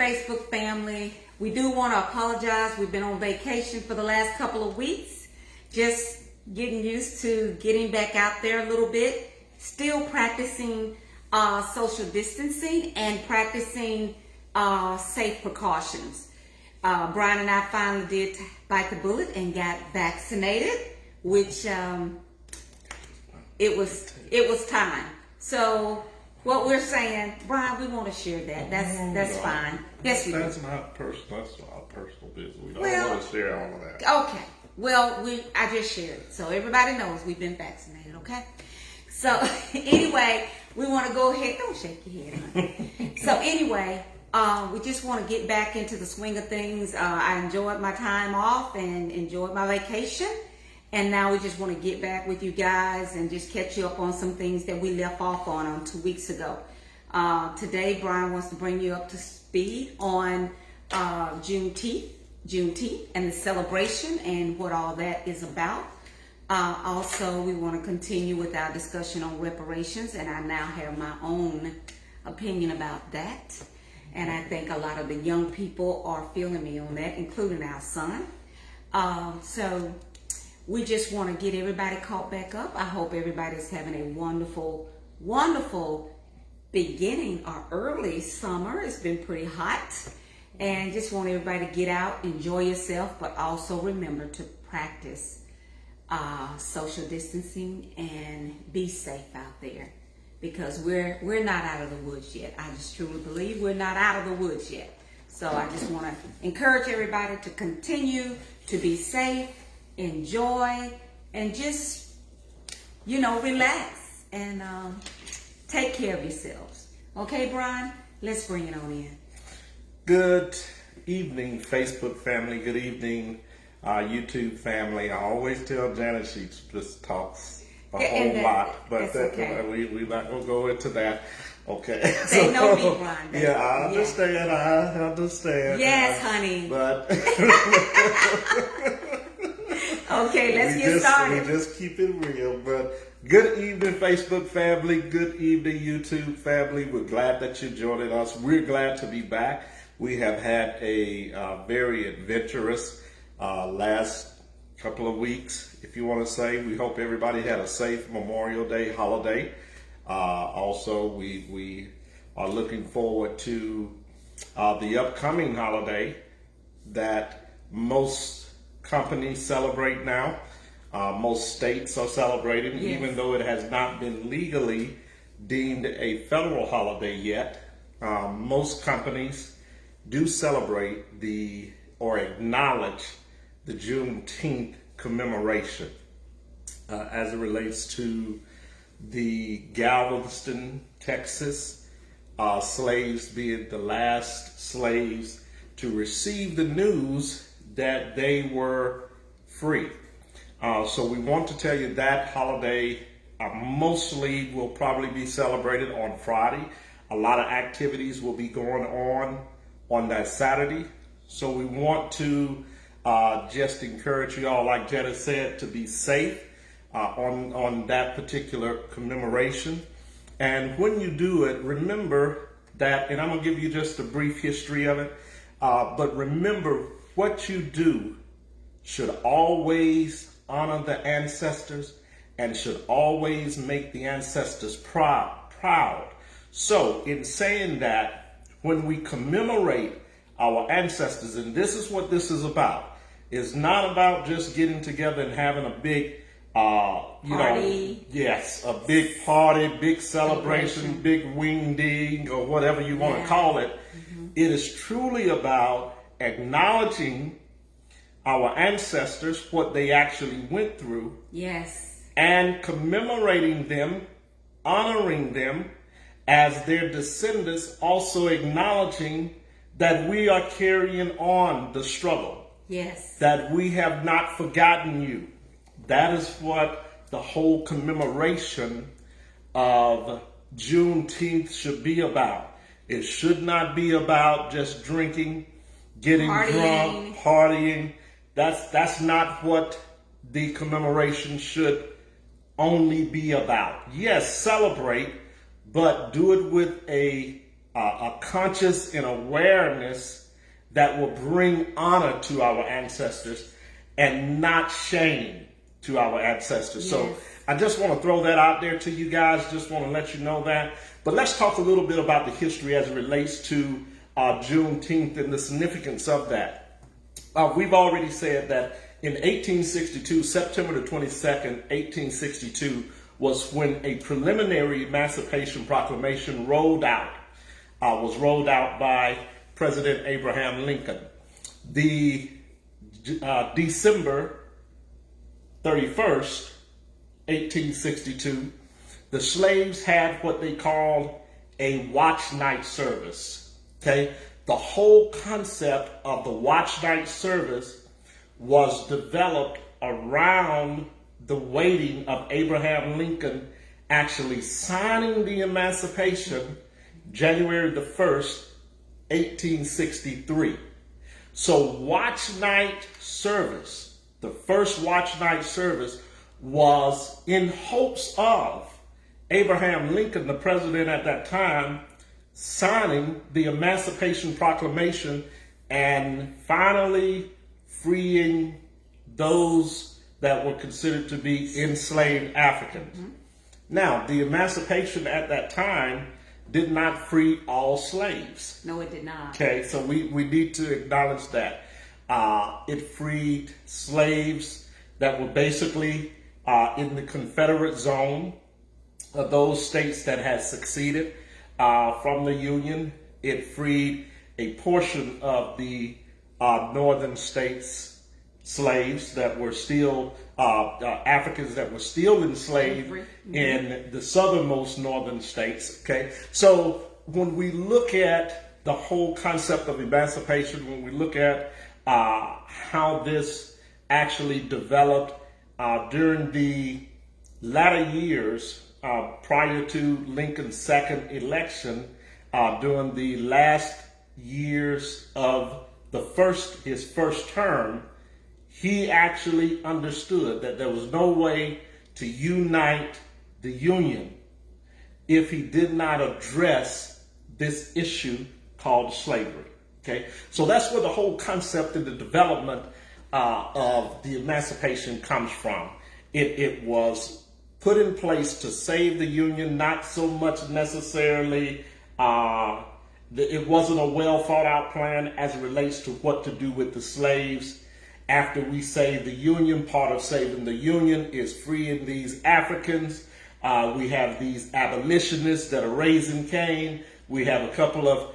Facebook family. We do want to apologize. We've been on vacation for the last couple of weeks. Just getting used to getting back out there a little bit. Still practicing social distancing and practicing safe precautions. Brian and I finally did bite the bullet and got vaccinated, which it was time. So what we're saying, Brian, we want to share that. That's fine. Yes, we do. That's our personal business. We don't want to share all of that. Okay. Well, I just shared it, so everybody knows we've been vaccinated. Okay. So anyway, we want to go ahead. Don't shake your head, honey. So anyway, we just want to get back into the swing of things. I enjoyed my time off and enjoyed my vacation. And now we just want to get back with you guys and just catch you up on some things that we left off on 2 weeks ago. Today, Brian wants to bring you up to speed on Juneteenth and the celebration and what all that is about. Also, we want to continue with our discussion on reparations, and I now have my own opinion about that. And I think a lot of the young people are feeling me on that, including our son. So we just want to get everybody caught back up. I hope everybody's having a wonderful, wonderful beginning or early summer. It's been pretty hot. And just want everybody to get out, enjoy yourself, but also remember to practice social distancing and be safe out there, because we're not out of the woods yet. I just truly believe we're not out of the woods yet. So I just want to encourage everybody to continue to be safe, enjoy, and just, relax and take care of yourselves. Okay, Brian, let's bring it on in. Good evening, Facebook family. Good evening, YouTube family. I always tell Janet she just talks a whole lot, but okay. We're not going to go into that. Okay. They know me, Brian. Yeah, I understand. I understand. Yes, honey. But okay, let's get started. We just keep it real. But good evening, Facebook family. Good evening, YouTube family. We're glad that you're joining us. We're glad to be back. We have had a very adventurous last couple of weeks, if you want to say. We hope everybody had a safe Memorial Day holiday. Also, we are looking forward to the upcoming holiday that most companies celebrate now. Most states are celebrating, yes, even though it has not been legally deemed a federal holiday yet. Most companies do celebrate or acknowledge the Juneteenth commemoration as it relates to the Galveston, Texas slaves being the last slaves to receive the news that they were free. So we want to tell you that holiday mostly will probably be celebrated on Friday. A lot of activities will be going on that Saturday. So we want to just encourage you all, like Jenna said, to be safe on that particular commemoration. And when you do it, remember that, and I'm going to give you just a brief history of it, but remember what you do should always honor the ancestors and should always make the ancestors proud. So in saying that, when we commemorate our ancestors, and this is what this is about, it's not about just getting together and having a big, party. Yes, a big party, big celebration, big wing-ding, or whatever you want to call it. Mm-hmm. It is truly about acknowledging our ancestors, what they actually went through. Yes. And commemorating them, honoring them as their descendants, also acknowledging that we are carrying on the struggle. Yes. That we have not forgotten you. That is what the whole commemoration of Juneteenth should be about. It should not be about just drinking, getting drunk, partying. That's not what the commemoration should only be about. Yes, celebrate, but do it with a a conscious and awareness that will bring honor to our ancestors and not shame to our ancestors. Yes. So I just want to throw that out there to you guys. Just want to let you know that. But let's talk a little bit about the history as it relates to Juneteenth and the significance of that. We've already said that in 1862, September the 22nd, 1862, was when a preliminary Emancipation Proclamation was rolled out by President Abraham Lincoln. The December 31st, 1862, the slaves had what they called a watch night service. Okay, the whole concept of the watch night service was developed around the waiting of Abraham Lincoln actually signing the Emancipation January the 1st, 1863. So watch night service, the first watch night service, was in hopes of Abraham Lincoln, the president at that time, signing the Emancipation Proclamation and finally freeing those that were considered to be enslaved Africans. Mm-hmm. Now, the emancipation at that time did not free all slaves. No, it did not. Okay, so we need to acknowledge that. It freed slaves that were basically in the Confederate zone of those states that had seceded from the Union. It freed a portion of the northern states slaves that were still Africans that were still enslaved in the southernmost northern states. Okay, so when we look at the whole concept of emancipation, when we look at how this actually developed during the latter years prior to Lincoln's second election, during the last years of his first term, he actually understood that there was no way to unite the Union if he did not address this issue called slavery. Okay, so that's where the whole concept and the development of the emancipation comes from. It was put in place to save the Union, not so much necessarily. It wasn't a well thought out plan as it relates to what to do with the slaves. After we save the Union, part of saving the Union is freeing these Africans. We have these abolitionists that are raising Cain. We have a couple of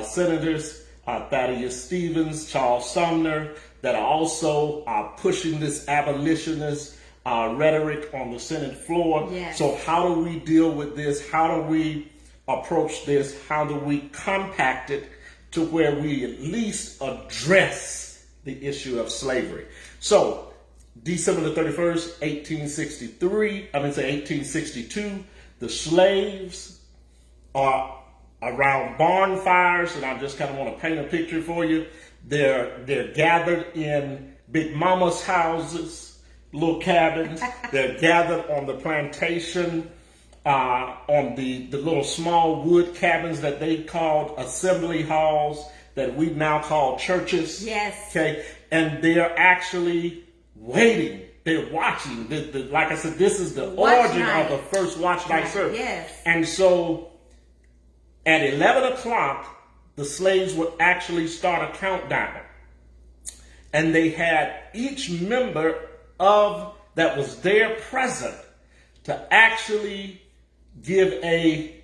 senators, Thaddeus Stevens, Charles Sumner, that are also pushing this abolitionist rhetoric on the Senate floor. Yes. So how do we deal with this? How do we approach this? How do we compact it to where we at least address the issue of slavery? So December the 31st, 1862, the slaves are around bonfires, and I just kind of want to paint a picture for you. They're gathered in Big Mama's houses, little cabins. They're gathered on the plantation, on the little small wood cabins that they called assembly halls, that we now call churches. Yes. Okay, and they're actually waiting. They're watching. Like I said, this is the origin of the first watch night service. Yes. And so at 11 o'clock, the slaves would actually start a countdown. And they had each member that was there present to actually give a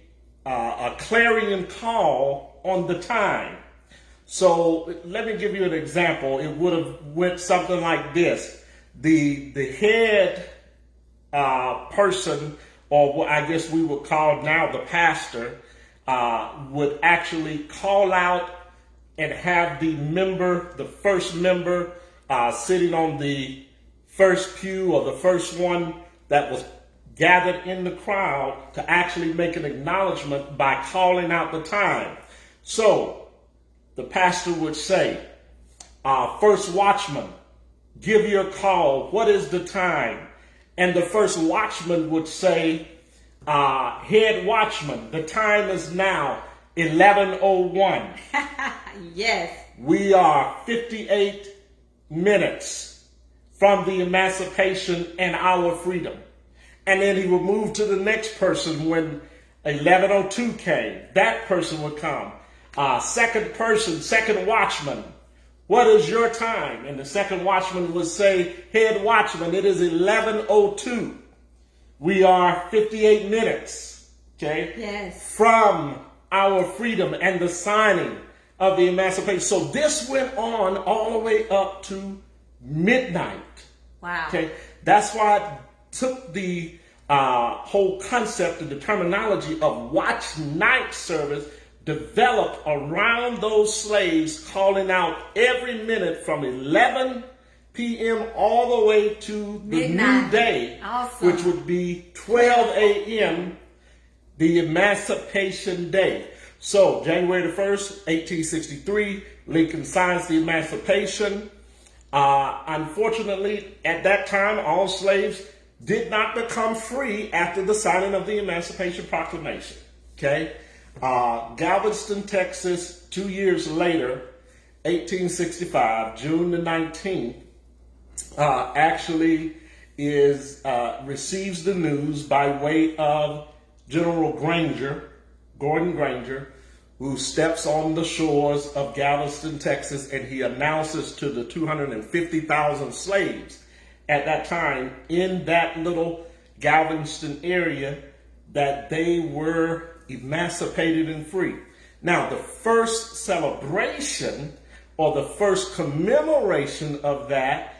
clarion call on the time. So let me give you an example. It would have went something like this. The head person, or what I guess we would call now the pastor, would actually call out and have the first member sitting on the first pew or the first one that was gathered in the crowd to actually make an acknowledgement by calling out the time. So the pastor would say, first watchman, give your call. What is the time? And the first watchman would say, head watchman, the time is now. 11:01. Yes. We are 58 minutes from the emancipation and our freedom. And then he would move to the next person when 11:02 came. That person would come. Second person, second watchman. What is your time? And the second watchman would say, head watchman, it is 11:02. We are 58 minutes, okay? Yes. From our freedom and the signing of the emancipation. So this went on all the way up to midnight. Wow. Okay, that's why it took the whole concept and the terminology of watch night service developed around those slaves calling out every minute from 11 p.m. all the way to the midnight. new day, Awesome. which would be 12 a.m., the Emancipation Day. So January the 1st, 1863, Lincoln signs the Emancipation. Unfortunately, at that time, all slaves did not become free after the signing of the Emancipation Proclamation. Okay? Galveston, Texas, 2 years later, 1865, June the 19th, actually receives the news by way of General Gordon Granger, who steps on the shores of Galveston, Texas, and he announces to the 250,000 slaves at that time in that little Galveston area that they were emancipated and free. Now, the first celebration or the first commemoration of that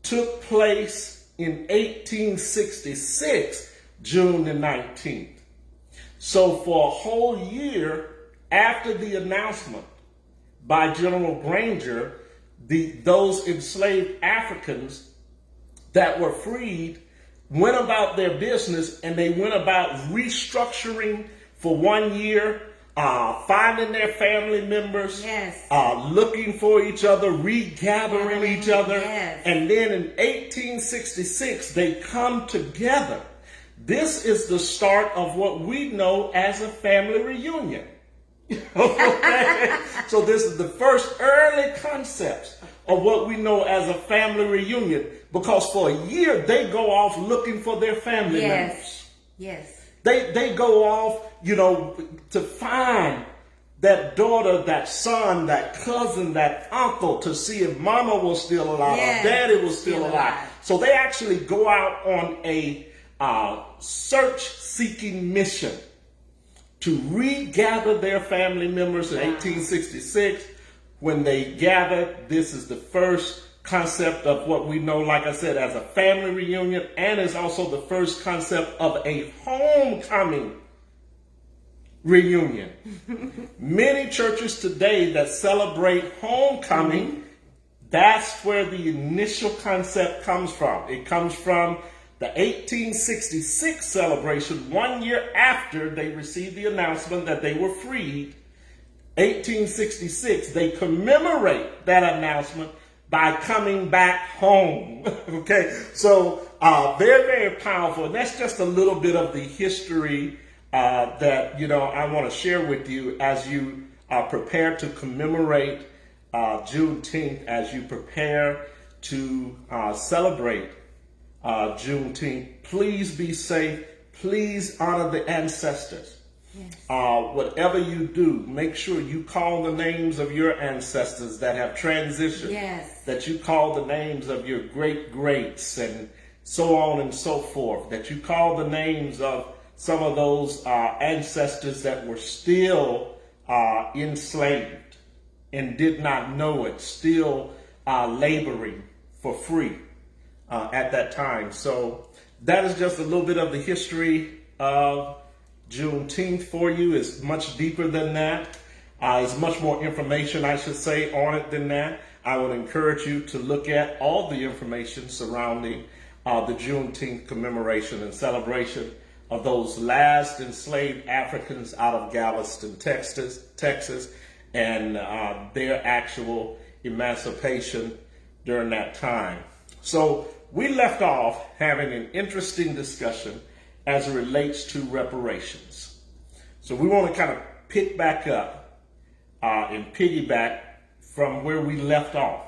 took place in 1866, June the 19th. So for a whole year after the announcement by General Granger, those enslaved Africans that were freed went about their business, and they went about restructuring for 1 year, finding their family members, yes. Looking for each other, regathering each other. Yes. And then in 1866, they come together. This is the start of what we know as a family reunion. Okay? So this is the first early concepts of what we know as a family reunion, because for a year they go off looking for their family members. Yes. They go off, to find that daughter, that son, that cousin, that uncle, to see if mama was still alive or daddy was still alive. So they actually go out on a search-seeking mission to regather their family members in 1866. When they gathered, this is the first concept of what we know, like I said, as a family reunion, and is also the first concept of a homecoming reunion. Many churches today that celebrate homecoming, that's where the initial concept comes from. It comes from the 1866 celebration, 1 year after they received the announcement that they were freed. 1866, they commemorate that announcement by coming back home. Okay, so very, very powerful. And that's just a little bit of the history that I want to share with you as you prepare to commemorate Juneteenth, as you prepare to celebrate Juneteenth. Please be safe. Please honor the ancestors. Yes. Whatever you do, make sure you call the names of your ancestors that have transitioned. Yes. That you call the names of your great-greats and so on and so forth. That you call the names of some of those ancestors that were still enslaved and did not know it, still laboring for free at that time. So that is just a little bit of the history of Juneteenth for you. Is much deeper than that. There's much more information, I should say, on it than that. I would encourage you to look at all the information surrounding the Juneteenth commemoration and celebration of those last enslaved Africans out of Galveston, Texas, and their actual emancipation during that time. So we left off having an interesting discussion as it relates to reparations. So we want to kind of pick back up and piggyback from where we left off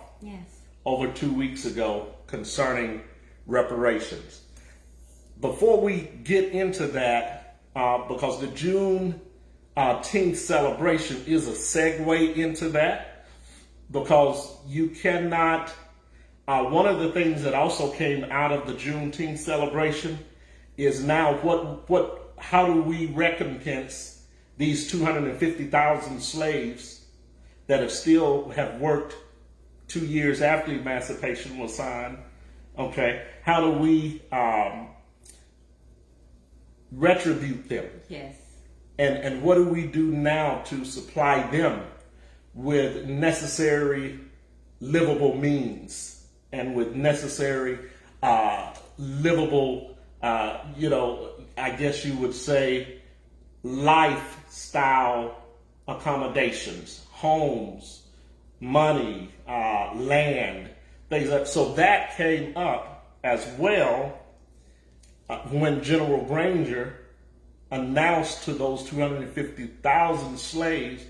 over 2 weeks ago concerning reparations. Before we get into that, because the Juneteenth celebration is a segue into that, because you cannot, one of the things that also came out of the Juneteenth celebration is now how do we recompense these 250,000 slaves that have worked 2 years after emancipation was signed? Okay, how do we retribute them? Yes. And what do we do now to supply them with necessary livable means and with necessary livable, I guess you would say, lifestyle accommodations, homes, money, land, things like that. So that came up as well when General Granger announced to those 250,000 slaves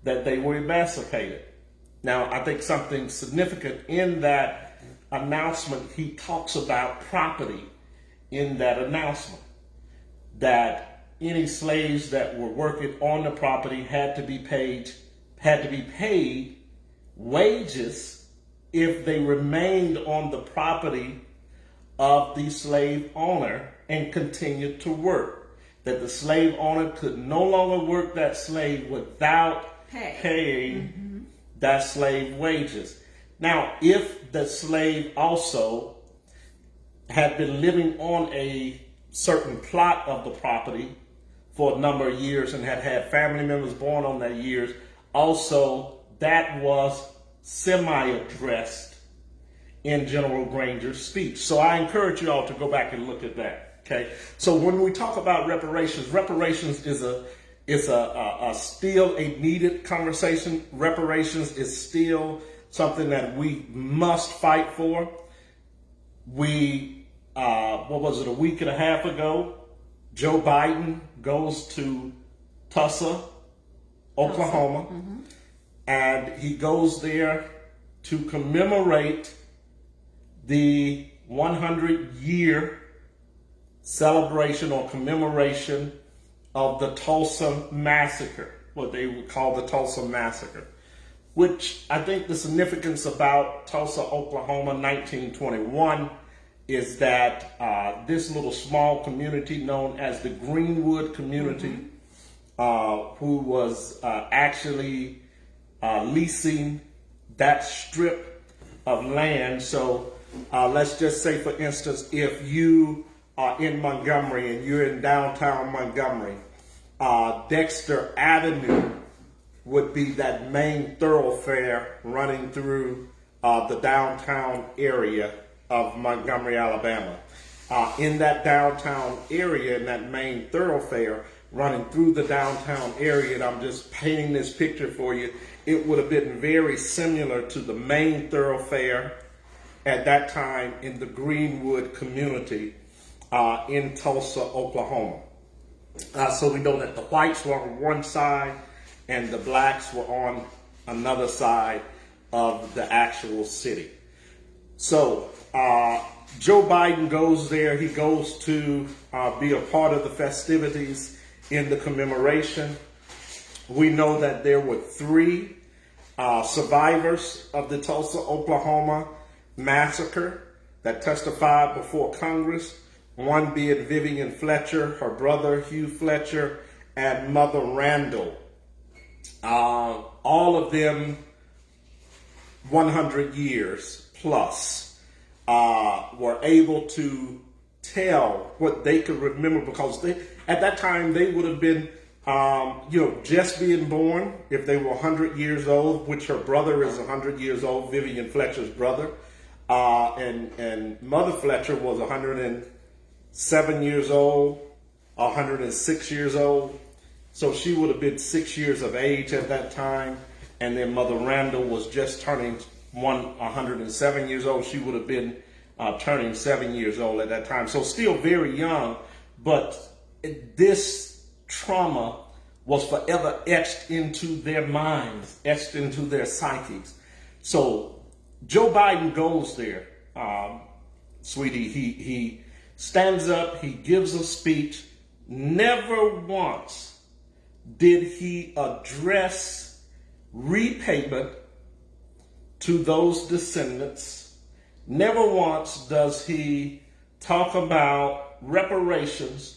that they were emancipated. Now, I think something significant in that announcement, he talks about property in that announcement, that any slaves that were working on the property had to be paid wages if they remained on the property of the slave owner and continued to work. That the slave owner could no longer work that slave without paying that slave wages. Now, if the slave also had been living on a certain plot of the property for a number of years and had family members born on that years, also that was semi-addressed in General Granger's speech. So I encourage you all to go back and look at that. Okay, so when we talk about reparations is still a needed conversation. Reparations is still something that we must fight for. We, a week and a half ago, Joe Biden goes to Tulsa, Oklahoma, and he goes there to commemorate the 100-year celebration or commemoration of the Tulsa Massacre, what they would call the Tulsa Massacre, which I think the significance about Tulsa, Oklahoma, 1921 is that this little small community known as the Greenwood community, who was actually leasing that strip of land. So let's just say, for instance, if you are in Montgomery and you're in downtown Montgomery, Dexter Avenue would be that main thoroughfare running through the downtown area of Montgomery, Alabama. In that downtown area, in that main thoroughfare running through the downtown area, and I'm just painting this picture for you, it would have been very similar to the main thoroughfare at that time in the Greenwood community in Tulsa, Oklahoma. So we know that the whites were on one side and the blacks were on another side of the actual city. So Joe Biden goes there. He goes to be a part of the festivities in the commemoration. We know that there were 3 survivors of the Tulsa, Oklahoma massacre that testified before Congress. One being Vivian Fletcher, her brother Hugh Fletcher, and Mother Randall. All of them 100 years plus were able to tell what they could remember, because at that time they would have been just being born if they were 100 years old, which her brother is 100 years old, Vivian Fletcher's brother. And Mother Fletcher was 107 years old, 106 years old. So she would have been 6 years of age at that time. And then Mother Randall was just turning 107 years old. She would have been turning 7 years old at that time. So still very young, but this trauma was forever etched into their minds, etched into their psyches. So Joe Biden goes there, sweetie. He stands up, he gives a speech. Never once did he address repayment to those descendants. Never once does he talk about reparations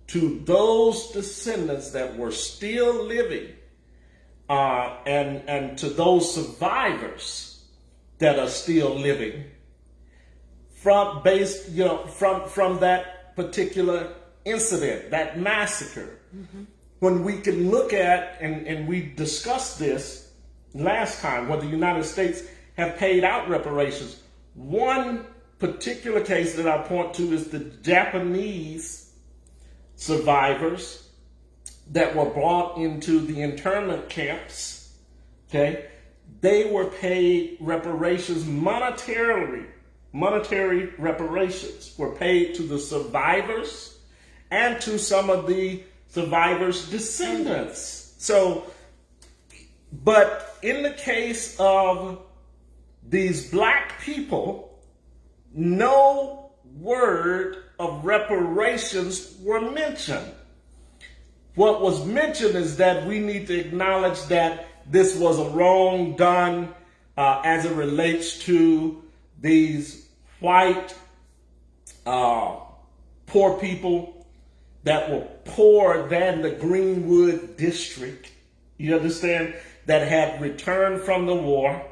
to those descendants that were still living, and to those survivors that are still living from that particular incident, that massacre. Mm-hmm. When we can look at, and we discussed this last time, where the United States have paid out reparations. One particular case that I point to is the Japanese survivors that were brought into the internment camps. Okay, they were paid reparations monetarily. Monetary reparations were paid to the survivors and to some of the survivors' descendants. So, but in the case of these black people, no word of reparations were mentioned. What was mentioned is that we need to acknowledge that this was a wrong done as it relates to these white poor people that were poorer than the Greenwood district. You understand? That had returned from the war,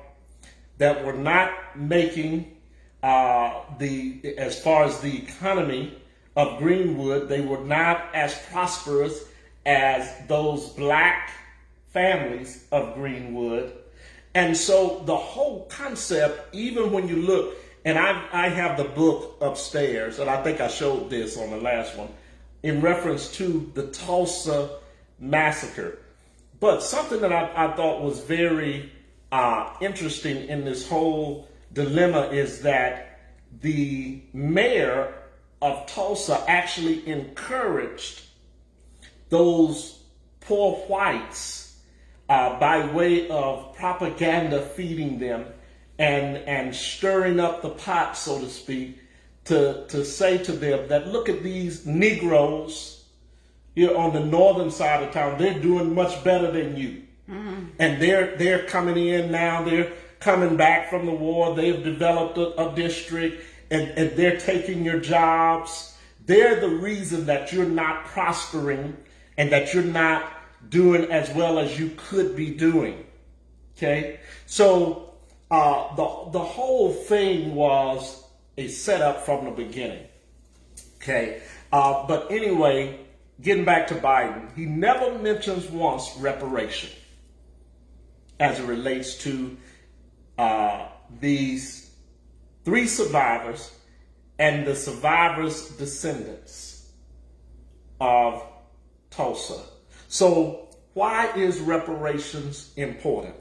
that were not making as far as the economy of Greenwood, they were not as prosperous as those black families of Greenwood. And so the whole concept, even when you look, and I have the book upstairs, and I think I showed this on the last one, in reference to the Tulsa massacre. But something that I thought was very interesting in this whole dilemma is that the mayor of Tulsa actually encouraged those poor whites by way of propaganda, feeding them and stirring up the pot, so to speak, to say to them that, look at these Negroes here on the northern side of town, they're doing much better than you. Mm-hmm. And they're coming in now, they're coming back from the war, they've developed a district, and they're taking your jobs. They're the reason that you're not prospering and that you're not doing as well as you could be doing. Okay? So the whole thing was a setup from the beginning. Okay? But anyway, getting back to Biden, he never mentions once reparation as it relates to these three survivors and the survivors' descendants of Tulsa. So why is reparations important?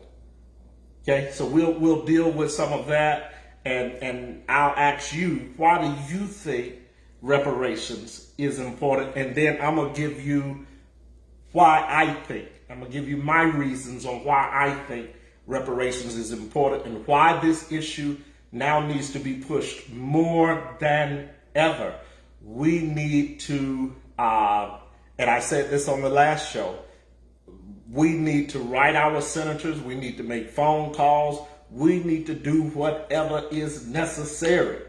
Okay, so we'll deal with some of that, and I'll ask you, why do you think reparations is important? And then I'm gonna give you why I think. I'm gonna give you my reasons on why I think reparations is important and why this issue now needs to be pushed more than ever. We need to, and I said this on the last show, we need to write our senators, we need to make phone calls, we need to do whatever is necessary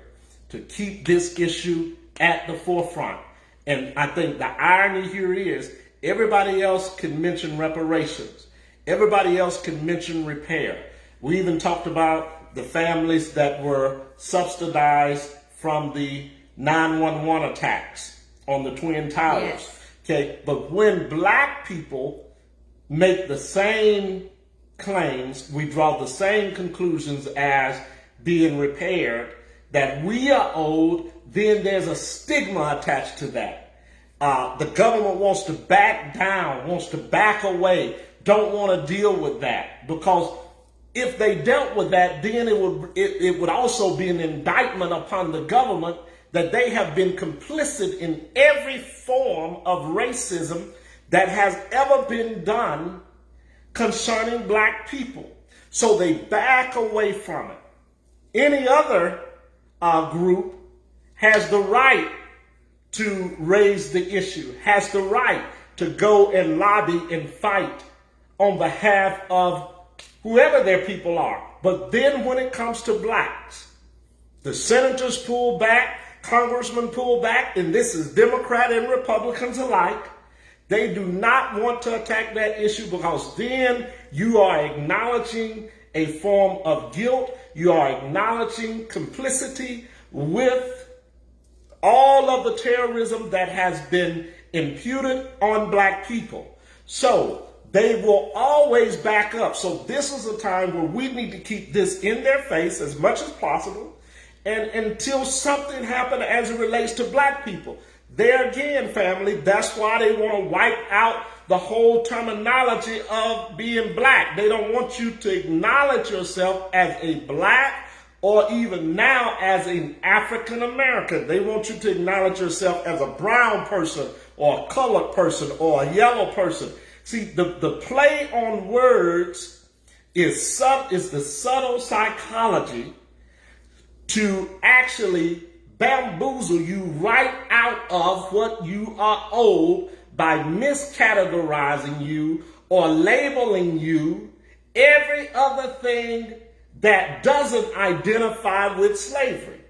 to keep this issue at the forefront. And I think the irony here is everybody else can mention reparations. Everybody else can mention repair. We even talked about the families that were subsidized from the 911 attacks on the Twin Towers. Yes. Okay, but when black people make the same claims, we draw the same conclusions as being repaired, that we are owed, then there's a stigma attached to that. The government wants to back down, wants to back away, don't want to deal with that, because if they dealt with that, then it would also be an indictment upon the government that they have been complicit in every form of racism that has ever been done concerning black people. So they back away from it. Any other group has the right to raise the issue, has the right to go and lobby and fight on behalf of whoever their people are. But then when it comes to blacks, the senators pull back, congressmen pull back, and this is Democrat and Republicans alike. They do not want to attack that issue because then you are acknowledging a form of guilt. You are acknowledging complicity with all of the terrorism that has been imputed on black people. So they will always back up. So this is a time where we need to keep this in their face as much as possible, and until something happens as it relates to black people. There again, family, that's why they want to wipe out the whole terminology of being black. They don't want you to acknowledge yourself as a black or even now as an African American. They want you to acknowledge yourself as a brown person or a colored person or a yellow person. See, the play on words is the subtle psychology to actually bamboozle you right out of what you are owed by miscategorizing you or labeling you every other thing that doesn't identify with slavery.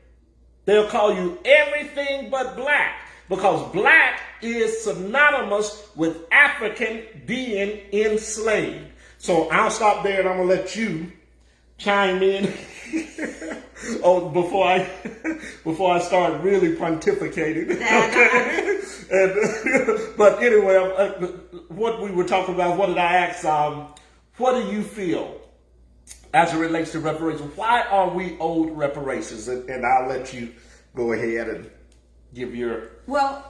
They'll call you everything but black because black is synonymous with African being enslaved. So I'll stop there and I'm going to let you chime in before I start really pontificating. Okay? But anyway, what we were talking about, what did I ask? What do you feel as it relates to reparations? Why are we owed reparations? And I'll let you go ahead and give your... Well,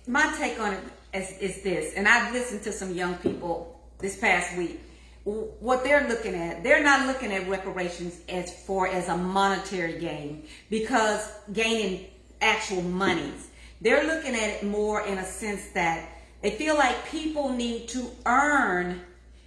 my take on it is this, and I've listened to some young people this past week. What they're looking at, they're not looking at reparations as a monetary gain, because gaining actual monies. They're looking at it more in a sense that they feel like people need to earn,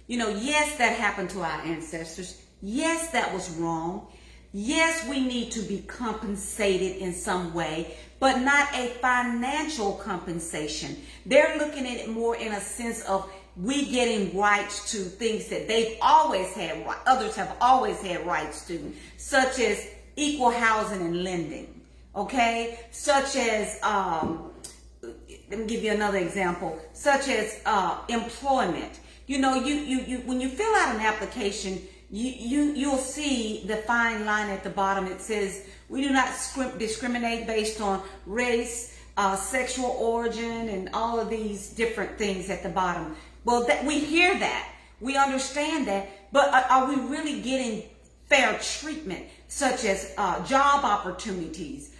yes, that happened to our ancestors. Yes, that was wrong. Yes, we need to be compensated in some way, but not a financial compensation. They're looking at it more in a sense of we getting rights to things that they've always had, others have always had rights to, such as equal housing and lending, okay? Such as, let me give you another example, such as employment. When you fill out an application, you'll see the fine line at the bottom. It says, we do not discriminate based on race, sexual origin, and all of these different things at the bottom. Well, we hear that. We understand that. But are we really getting fair treatment, such as job opportunities,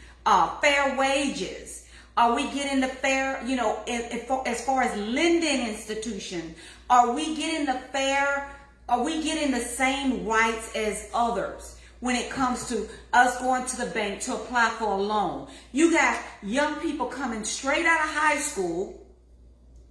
fair wages? Are we getting the fair, as far as lending institution, are we getting the same rights as others when it comes to us going to the bank to apply for a loan? You got young people coming straight out of high school,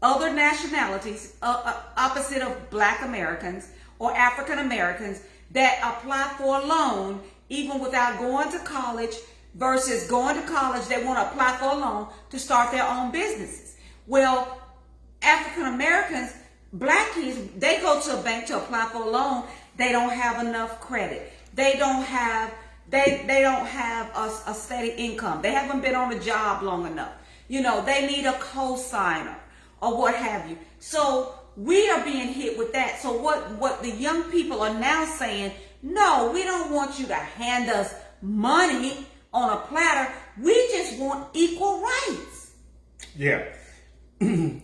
other nationalities, opposite of black Americans or African Americans, that apply for a loan even without going to college, versus going to college, they want to apply for a loan to start their own businesses. Well, African Americans, black kids, they go to a bank to apply for a loan. They don't have enough credit. They don't have a steady income. They haven't been on a job long enough. They need a co-signer or what have you. So we are being hit with that. So what the young people are now saying, no, we don't want you to hand us money on a platter. We just want equal rights. Yeah. And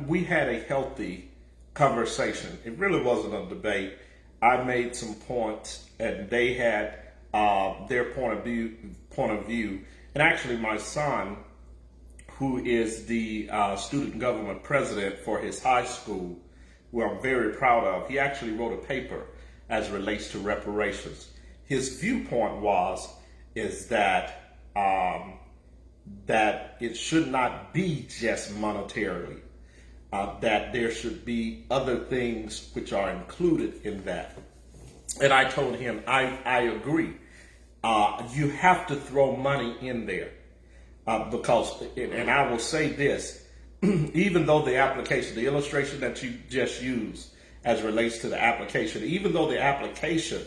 we had a healthy conversation. It really wasn't a debate. I made some points, and they had their point of view. And actually, my son, who is the student government president for his high school, who I'm very proud of, he actually wrote a paper as it relates to reparations. His viewpoint is that that it should not be just monetarily, that there should be other things which are included in that. And I told him, I agree. You have to throw money in there because, and I will say this, even though the application, the illustration that you just used as relates to the application, even though the application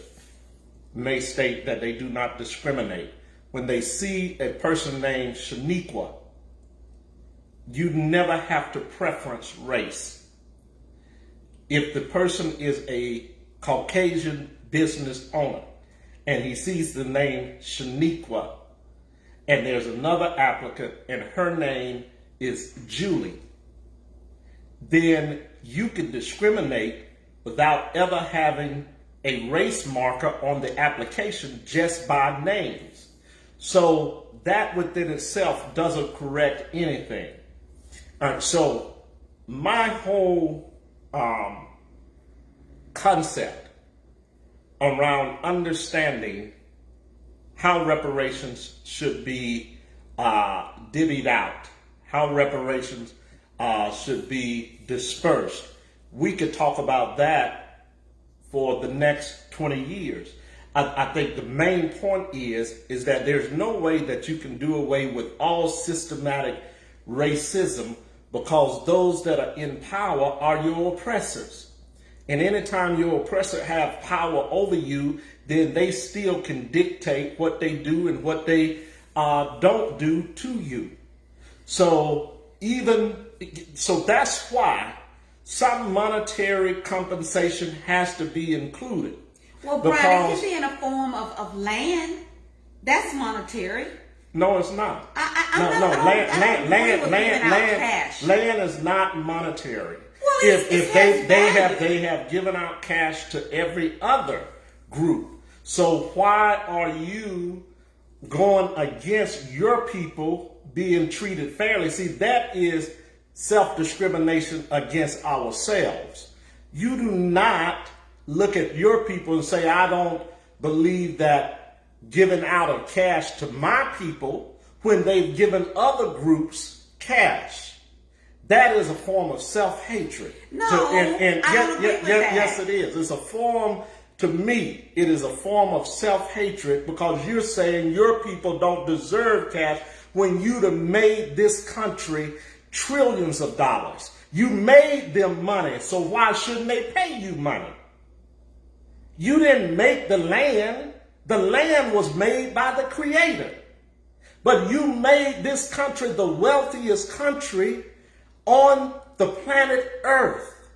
may state that they do not discriminate, when they see a person named Shaniqua, you never have to preference race. If the person is a Caucasian business owner and he sees the name Shaniqua and there's another applicant and her name is Julie, then you can discriminate without ever having a race marker on the application just by names. So that within itself doesn't correct anything. So my whole concept around understanding how reparations should be divvied out, how reparations should be dispersed. We could talk about that for the next 20 years. I think the main point is that there's no way that you can do away with all systematic racism, because those that are in power are your oppressors. And anytime your oppressor have power over you, then they still can dictate what they do and what they don't do to you. So that's why some monetary compensation has to be included. Well, Brian, it could be in a form of land. That's monetary. No, it's not. Land is not monetary. Well, if they have given out cash to every other group, so why are you going against your people being treated fairly? See, that is self-discrimination against ourselves. You do not look at your people and say, I don't believe that giving out of cash to my people when they've given other groups cash. That is a form of self-hatred. No, I don't agree with that. Yes, it is. It's a form, to me, it is a form of self-hatred, because you're saying your people don't deserve cash when you'd have made this country trillions of dollars. You made them money, so why shouldn't they pay you money? You didn't make the land. The land was made by the Creator. But you made this country the wealthiest country on the planet Earth.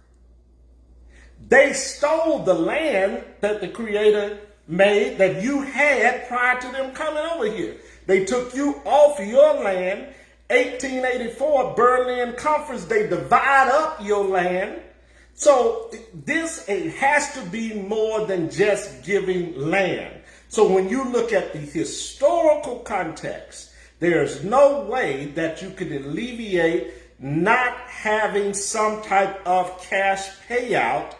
They stole the land that the Creator made, that you had prior to them coming over here. They took you off your land. 1884 Berlin Conference, they divide up your land. So this has to be more than just giving land. So when you look at the historical context, there's no way that you could alleviate not having some type of cash payout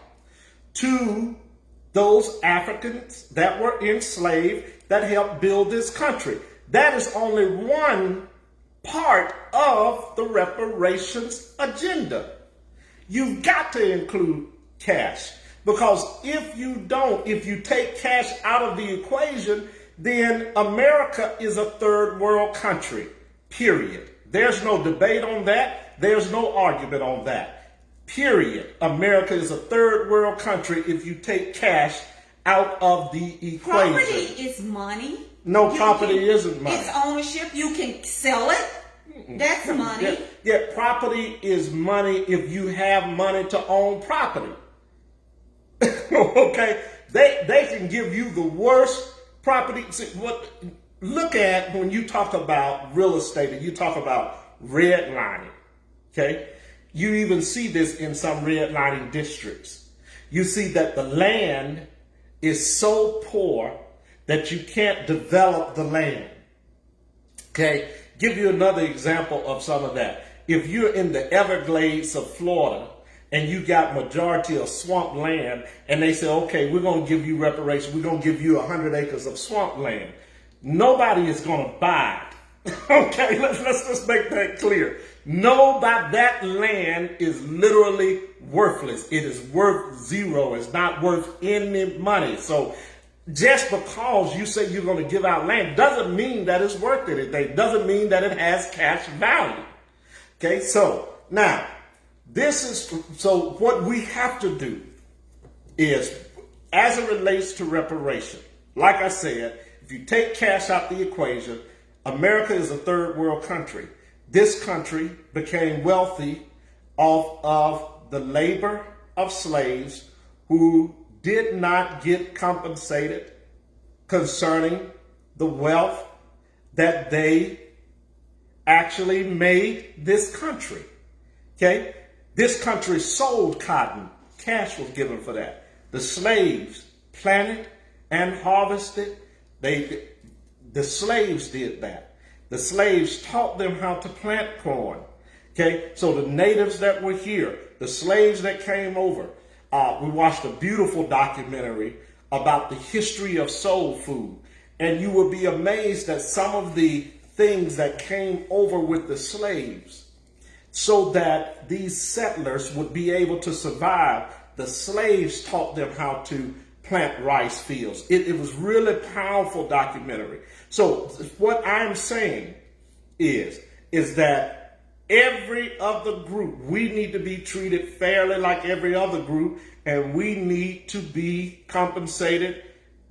to those Africans that were enslaved that helped build this country. That is only one part of the reparations agenda. You've got to include cash, because if you don't, if you take cash out of the equation, then America is a third world country, period. There's no debate on that. There's no argument on that, period. America is a third world country if you take cash out of the equation. Property is money. No, property isn't money. It's ownership. You can sell it. That's money. Yeah, property is money if you have money to own property. Okay? They can give you the worst property. See, look at when you talk about real estate and you talk about redlining. Okay? You even see this in some redlining districts. You see that the land is so poor that you can't develop the land. Okay? Give you another example of some of that. If you're in the Everglades of Florida and you got majority of swamp land and they say, okay, we're going to give you reparations. We're going to give you 100 acres of swamp land. Nobody is going to buy it Okay, let's just make that clear. Know that that land is literally worthless. It is worth zero. It's not worth any money. So just because you say you're going to give out land doesn't mean that it's worth anything. Doesn't mean that it has cash value. Okay, so now so what we have to do is, as it relates to reparation, like I said, if you take cash out the equation, America is a third world country. This country became wealthy off of the labor of slaves who did not get compensated concerning the wealth that they actually made this country. Okay? This country sold cotton. Cash was given for that. The slaves planted and harvested. The slaves did that. The slaves taught them how to plant corn. Okay, so the natives that were here, the slaves that came over, we watched a beautiful documentary about the history of soul food. And you will be amazed at some of the things that came over with the slaves so that these settlers would be able to survive. The slaves taught them how to plant rice fields. It was really powerful documentary. So what I'm saying is that every other group, we need to be treated fairly like every other group, and we need to be compensated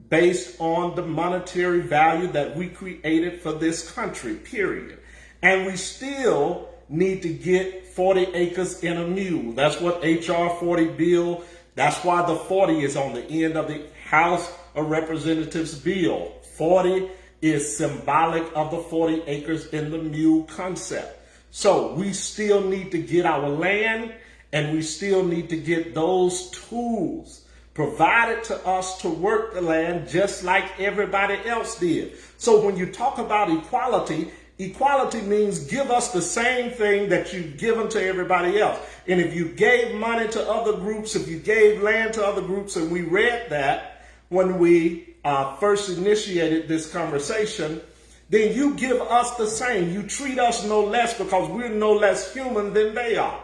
based on the monetary value that we created for this country, period. And we still need to get 40 acres in a mule. That's what HR 40 bill. That's why the 40 is on the end of the House of Representatives bill. 40 is symbolic of the 40 acres in the mule concept. So we still need to get our land, and we still need to get those tools provided to us to work the land just like everybody else did. So when you talk about equality, equality means give us the same thing that you've given to everybody else. And if you gave money to other groups, if you gave land to other groups, and we read that when we first initiated this conversation, then you give us the same. You treat us no less because we're no less human than they are.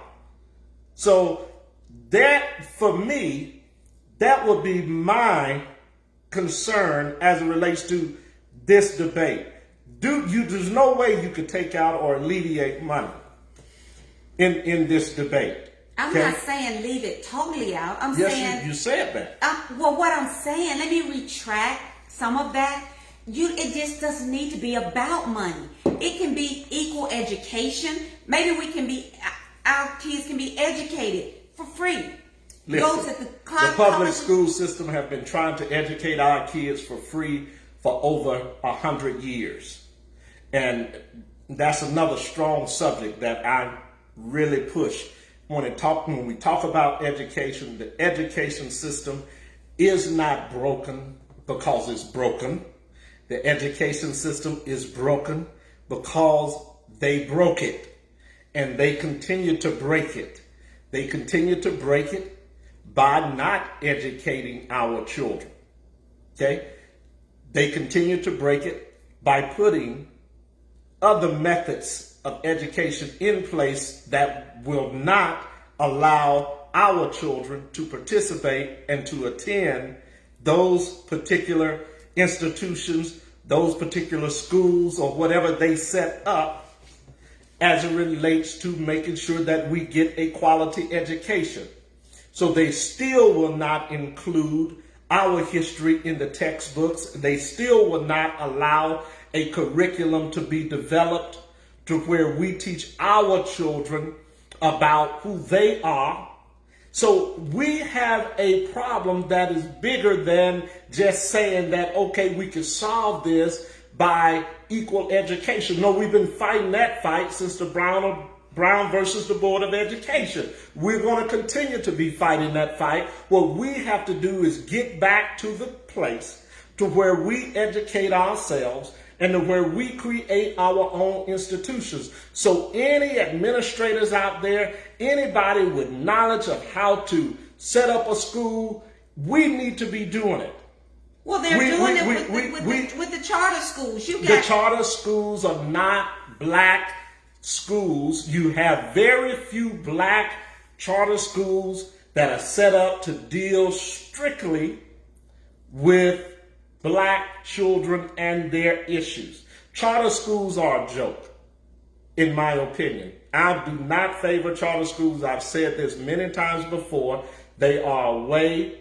So that, for me, that would be my concern as it relates to this debate. There's no way you could take out or alleviate money in this debate. I'm okay? not saying leave it totally out. I'm yes, saying you said that. Well, what I'm saying, let me retract some of that. It just doesn't need to be about money. It can be equal education. Maybe our kids can be educated for free. Listen, Go to the public school system have been trying to educate our kids for free for over 100 years. And that's another strong subject that I really push. When we talk about education, the education system is not broken because it's broken. The education system is broken because they broke it, and they continue to break it. They continue to break it by not educating our children. Okay? They continue to break it by putting other methods of education in place that will not allow our children to participate and to attend those particular institutions, those particular schools, or whatever they set up as it relates to making sure that we get a quality education. So they still will not include our history in the textbooks. They still will not allow a curriculum to be developed to where we teach our children about who they are. So we have a problem that is bigger than just saying that, okay, we can solve this by equal education. No, we've been fighting that fight since the Brown versus the Board of Education. We're going to continue to be fighting that fight. What we have to do is get back to the place to where we educate ourselves and to where we create our own institutions. So any administrators out there, anybody with knowledge of how to set up a school, we need to be doing it. Well, they're doing it with the charter schools. The charter schools are not black schools. You have very few black charter schools that are set up to deal strictly with black children and their issues. Charter schools are a joke, in my opinion. I do not favor charter schools. I've said this many times before. They are a way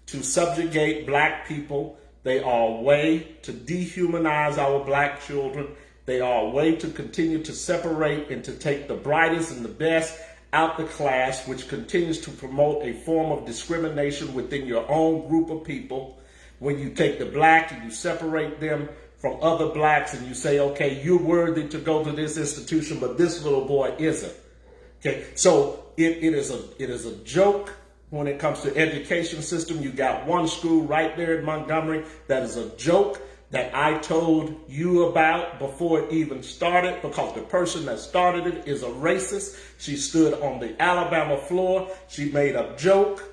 to subjugate black people. They are a way to dehumanize our black children. They are a way to continue to separate and to take the brightest and the best out the class, which continues to promote a form of discrimination within your own group of people. When you take the black and you separate them from other blacks and you say, okay, you're worthy to go to this institution, but this little boy isn't. Okay, so it is a joke when it comes to education system. You got one school right there in Montgomery that is a joke that I told you about before it even started, because the person that started it is a racist. She stood on the Alabama floor. She made a joke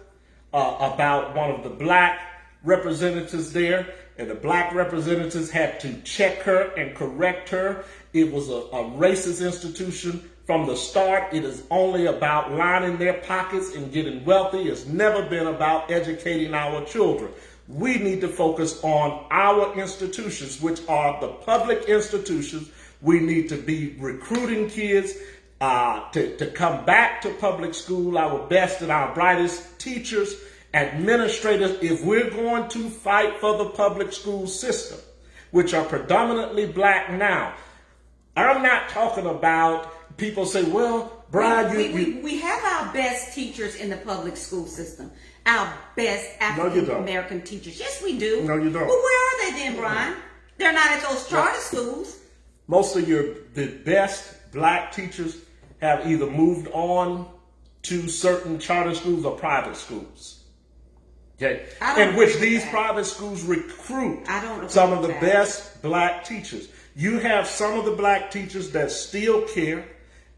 about one of the black representatives there, and the black representatives had to check her and correct her. It was a racist institution from the start. It is only about lining their pockets and getting wealthy. It's never been about educating our children. We need to focus on our institutions, which are the public institutions. We need to be recruiting kids to come back to public school, our best and our brightest teachers, administrators. If we're going to fight for the public school system, which are predominantly black now, I'm not talking about people say, well, Brian, we have our best teachers in the public school system. Our best African American teachers. Yes, we do. No, you don't. Well, where are they then, Brian? They're not at those charter schools. Most of the best black teachers have either moved on to certain charter schools or private schools. Okay, in which these private schools recruit some of the best black teachers. You have some of the black teachers that still care.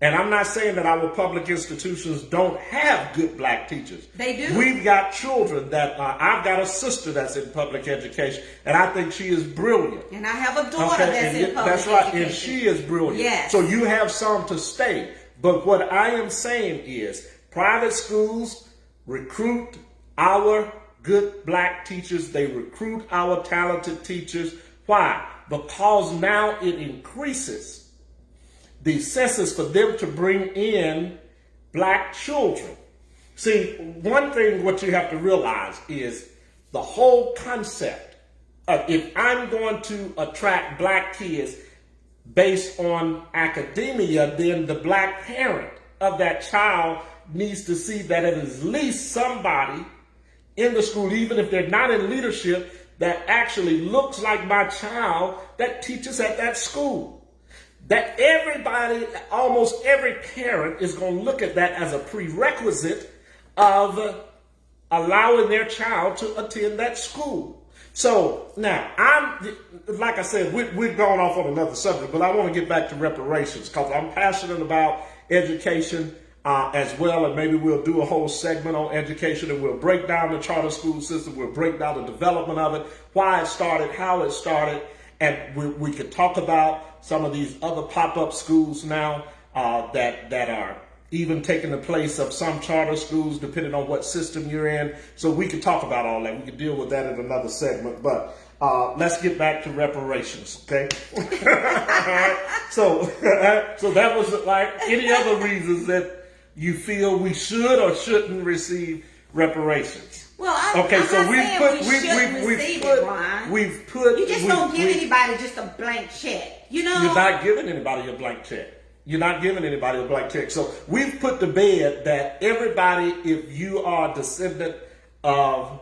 And I'm not saying that our public institutions don't have good black teachers. They do. We've got children that I've got a sister that's in public education, and I think she is brilliant. And I have a daughter that's in public education. That's right, and she is brilliant. Yes. So you have some to stay. But what I am saying is private schools recruit our good black teachers. They recruit our talented teachers. Why? Because now it increases the census for them to bring in black children. See, one thing what you have to realize is the whole concept of if I'm going to attract black kids based on academia, then the black parent of that child needs to see that it is at least somebody in the school, even if they're not in leadership, that actually looks like my child that teaches at that school. That everybody, almost every parent is going to look at that as a prerequisite of allowing their child to attend that school. So now, like I said, we've gone off on another subject, but I want to get back to reparations because I'm passionate about education as well, and maybe we'll do a whole segment on education and we'll break down the charter school system, we'll break down the development of it, why it started, how it started, and we could talk about some of these other pop-up schools now that are even taking the place of some charter schools, depending on what system you're in. So we could talk about all that. We could deal with that in another segment. But let's get back to reparations, okay? So that was like any other reasons that you feel we should or shouldn't receive reparations. Well, we've put. You just don't give anybody just a blank check. You know, you're not giving anybody a blank check. You're not giving anybody a blank check. So we've put to bed that everybody, if you are a descendant of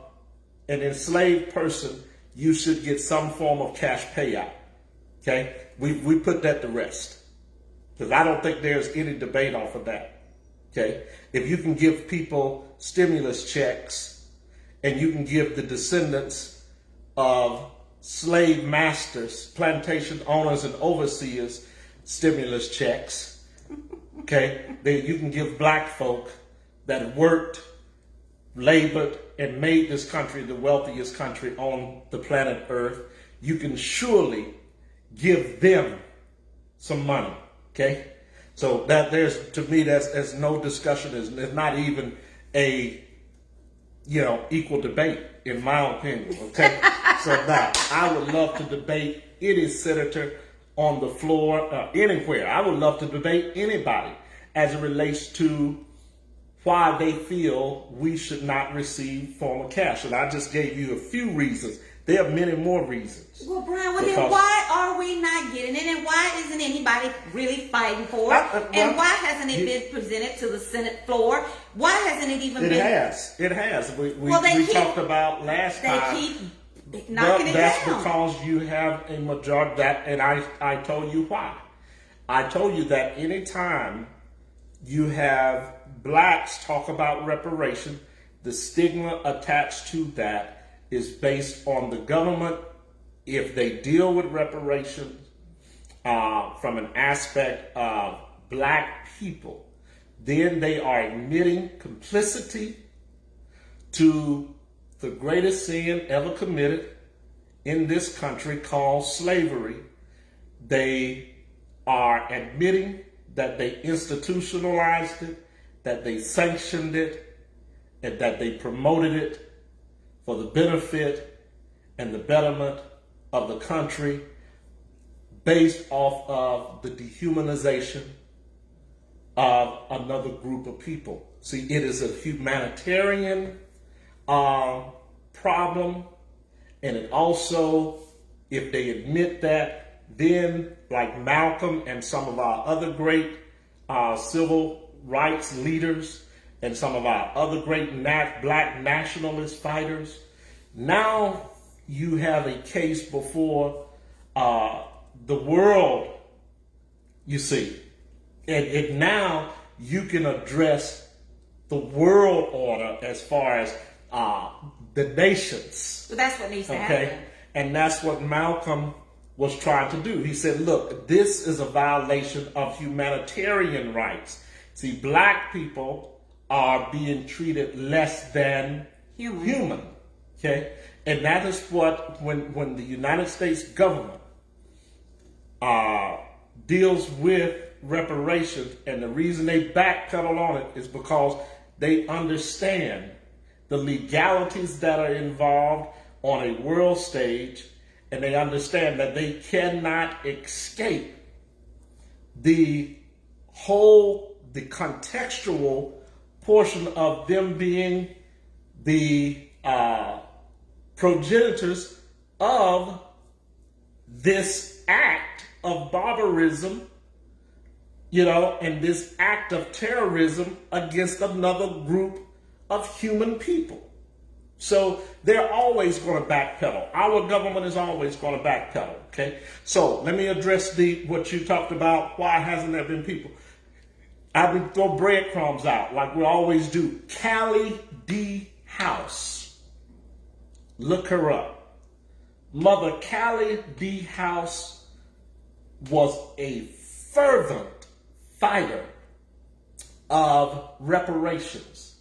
an enslaved person, you should get some form of cash payout. Okay, we put that to rest because I don't think there's any debate off of that. Okay, if you can give people stimulus checks. And you can give the descendants of slave masters, plantation owners, and overseers stimulus checks. Okay? You can give black folk that worked labored and made this country the wealthiest country on the planet Earth, you can surely give them some money. Okay? So that there's, to me, there's no discussion. There's not even a, equal debate, in my opinion. Okay? So now, I would love to debate any senator on the floor, anywhere. I would love to debate anybody as it relates to why they feel we should not receive formal cash. And I just gave you a few reasons. There are many more reasons. Well, Brian, then why are we not getting it? And why isn't anybody really fighting for it? And why hasn't it been presented to the Senate floor? Why hasn't it even been? It has. We talked about last time. They keep knocking it down. That's because you have a majority that, and I told you why. I told you that anytime you have blacks talk about reparation, the stigma attached to that is based on the government. If they deal with reparations from an aspect of black people, then they are admitting complicity to the greatest sin ever committed in this country called slavery. They are admitting that they institutionalized it, that they sanctioned it, and that they promoted it for the benefit and the betterment of the country based off of the dehumanization of another group of people. See, it is a humanitarian problem, and it also, if they admit that, then like Malcolm and some of our other great civil rights leaders and some of our other great black nationalist fighters, now you have a case before the world, you see. And now you can address the world order as far as the nations. So that's what needs to happen. And that's what Malcolm was trying to do. He said, look, this is a violation of humanitarian rights. See, black people are being treated less than human. Okay? And that is what, when the United States government deals with reparations, and the reason they backpedal on it is because they understand the legalities that are involved on a world stage, and they understand that they cannot escape the contextual portion of them being the progenitors of this act of barbarism, and this act of terrorism against another group of human people. So they're always going to backpedal. Our government is always going to backpedal, okay? So let me address what you talked about. Why hasn't there been people? I've been throwing breadcrumbs out like we always do. Callie D. House. Look her up. Mother Callie D. House was a fervent fighter of reparations.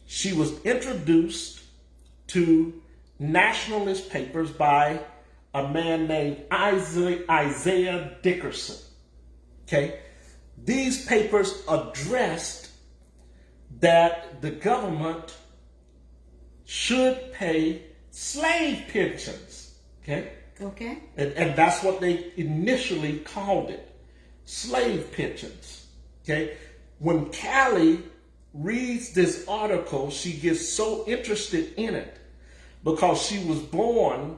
She was introduced to nationalist papers by a man named Isaiah Dickerson. Okay? These papers addressed that the government should pay slave pensions. Okay? Okay. And that's what they initially called it. Slave pensions. Okay? When Callie reads this article, she gets so interested in it because she was born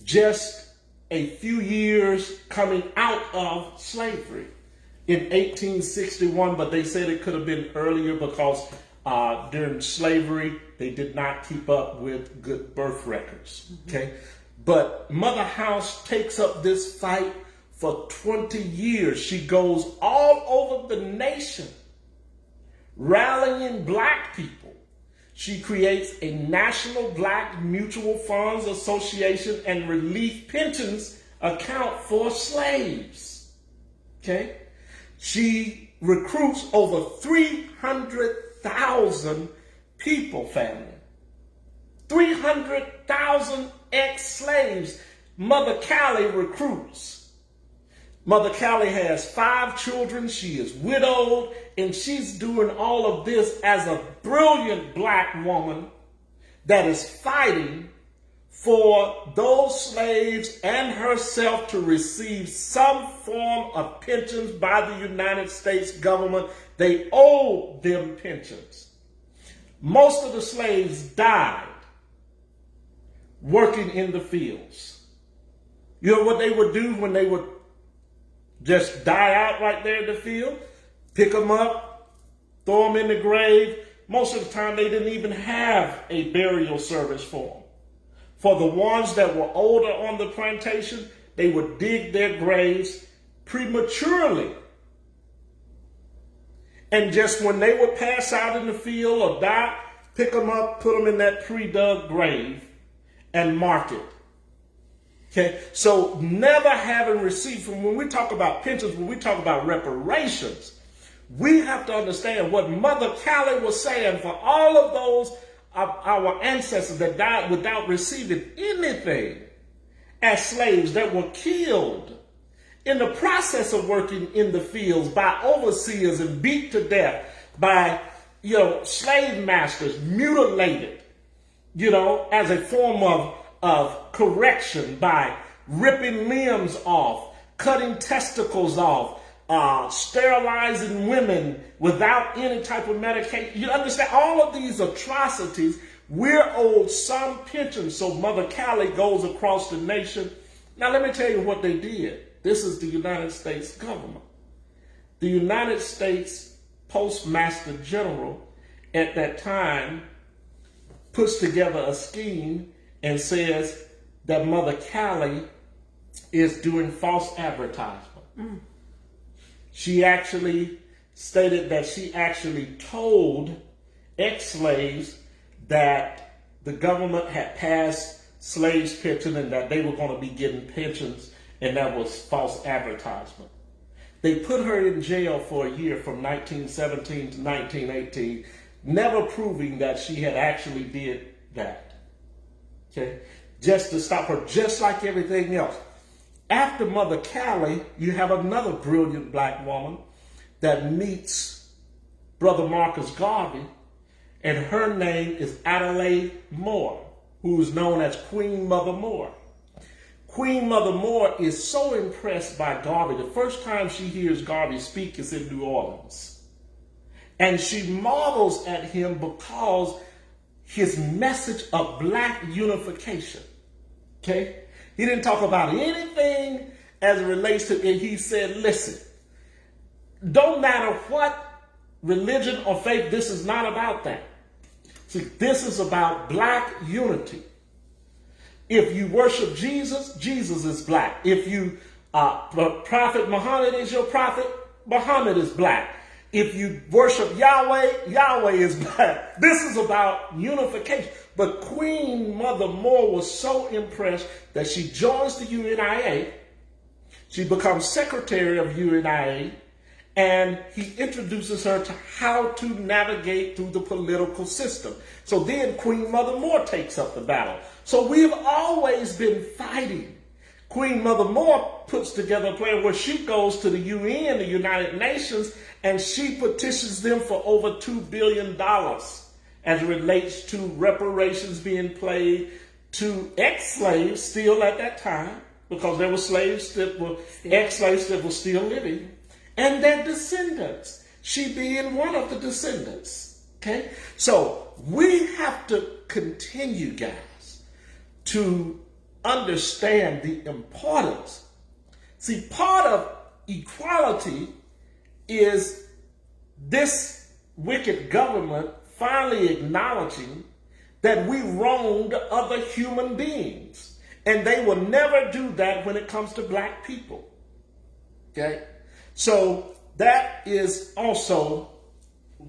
just a few years coming out of slavery in 1861, but they said it could have been earlier because during slavery, they did not keep up with good birth records. Okay? But Mother House takes up this fight for 20 years. She goes all over the nation rallying black people. She creates a National Black Mutual Funds Association and relief pensions account for slaves. Okay? She recruits over 300,000 people, family. 300,000 ex-slaves Mother Callie recruits. Mother Callie has 5 children. She is widowed, and she's doing all of this as a brilliant black woman that is fighting for those slaves and herself to receive some form of pensions by the United States government. They owe them pensions. Most of the slaves died working in the fields. You know what they would do when they would just die out right there in the field? Pick them up, throw them in the grave. Most of the time they didn't even have a burial service for them. For the ones that were older on the plantation, they would dig their graves prematurely. And just when they would pass out in the field or die, pick them up, put them in that pre-dug grave and mark it. Okay, so never having received, from when we talk about pensions, when we talk about reparations, we have to understand what Mother Callie was saying for all of those of our ancestors that died without receiving anything as slaves, that were killed in the process of working in the fields by overseers and beat to death by, slave masters, mutilated, as a form of correction by ripping limbs off, cutting testicles off, sterilizing women without any type of medication. You understand all of these atrocities? We're owed some pension. So Mother Callie goes across the nation. Now let me tell you what they did. This is the United States government. The United States Postmaster General at that time puts together a scheme and says that Mother Callie is doing false advertisement. She actually stated that she actually told ex-slaves that the government had passed slaves' pension and that they were going to be getting pensions, and that was false advertisement. They put her in jail for a year from 1917 to 1918, never proving that she had actually did that. Okay? Just to stop her, just like everything else. After Mother Callie, you have another brilliant black woman that meets Brother Marcus Garvey, and her name is Adelaide Moore, who is known as Queen Mother Moore. Queen Mother Moore is so impressed by Garvey. The first time she hears Garvey speak is in New Orleans. And she marvels at him because his message of black unification. Okay? He didn't talk about anything as it relates to it. He said, listen, don't matter what religion or faith, this is not about that. See, this is about black unity. If you worship Jesus, Jesus is black. If you Prophet Muhammad is your prophet, Muhammad is black. If you worship Yahweh, Yahweh is black. This is about unification. But Queen Mother Moore was so impressed that she joins the UNIA. She becomes secretary of UNIA, and he introduces her to how to navigate through the political system. So then Queen Mother Moore takes up the battle. So we've always been fighting. Queen Mother Moore puts together a plan where she goes to the UN, the United Nations, and she petitions them for over $2 billion as it relates to reparations being paid to ex-slaves still at that time, because there were slaves that were ex-slaves that were still living, and their descendants, she being one of the descendants. Okay? So we have to continue, guys, to understand the importance. See, part of equality is this wicked government finally acknowledging that we wronged other human beings. And they will never do that when it comes to black people. Okay? So that is also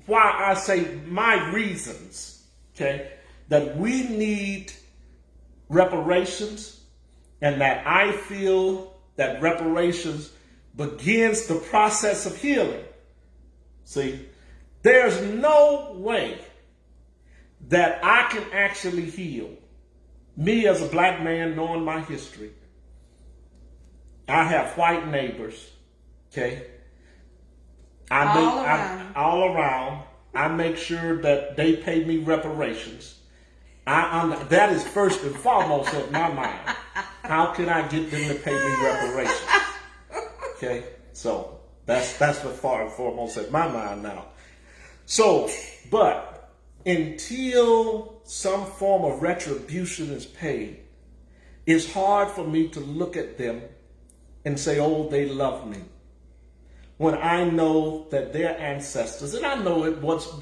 why I say my reasons, okay, that we need reparations, and that I feel that reparations begins the process of healing. See, there's no way that I can actually heal. Me as a black man, knowing my history, I have white neighbors, okay? All around. I make sure that they pay me reparations. That is first and foremost in my mind. How can I get them to pay me reparations? Okay, so that's what far and foremost in my mind now. So, but until some form of retribution is paid, it's hard for me to look at them and say, oh, they love me. When I know that their ancestors, and I know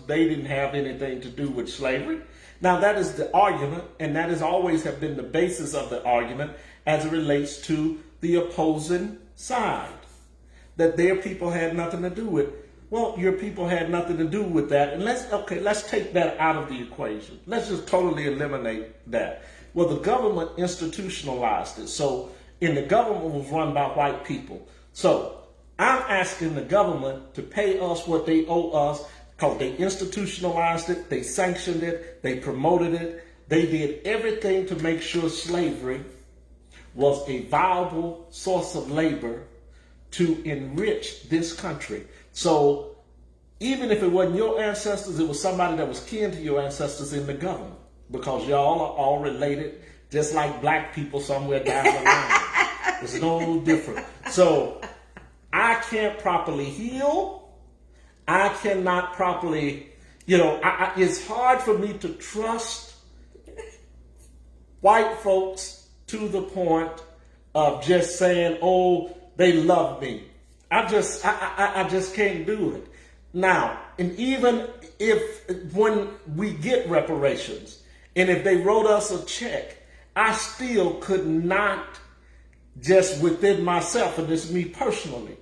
they didn't have anything to do with slavery. Now that is the argument, and that has always have been the basis of the argument as it relates to the opposing side. That their people had nothing to do with. Well, your people had nothing to do with that. And let's take that out of the equation. Let's just totally eliminate that. Well, the government institutionalized it. So, and the government was run by white people. So, I'm asking the government to pay us what they owe us because they institutionalized it, they sanctioned it, they promoted it, they did everything to make sure slavery was a viable source of labor to enrich this country. So even if it wasn't your ancestors, it was somebody that was kin to your ancestors in the government because y'all are all related, just like black people somewhere down the line. It's no different. So I can't properly heal. I cannot properly, it's hard for me to trust white folks to the point of just saying, oh, they love me. I just can't do it. Now, and even when we get reparations, and if they wrote us a check, I still could not just within myself, and this is me personally,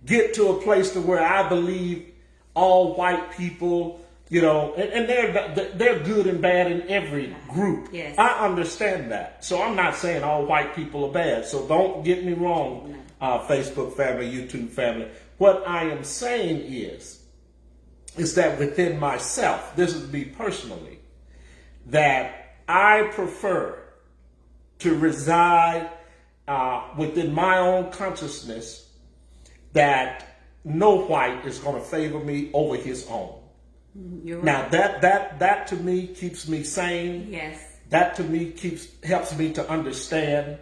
get to a place to where I believe all white people, and they're good and bad in every group. Yes. I understand that. So I'm not saying all white people are bad. So don't get me wrong, Facebook family, YouTube family. What I am saying is that within myself, this is me personally, that I prefer to reside within my own consciousness that no white is going to favor me over his own. You're right. Now that to me keeps me sane. Yes. That to me helps me to understand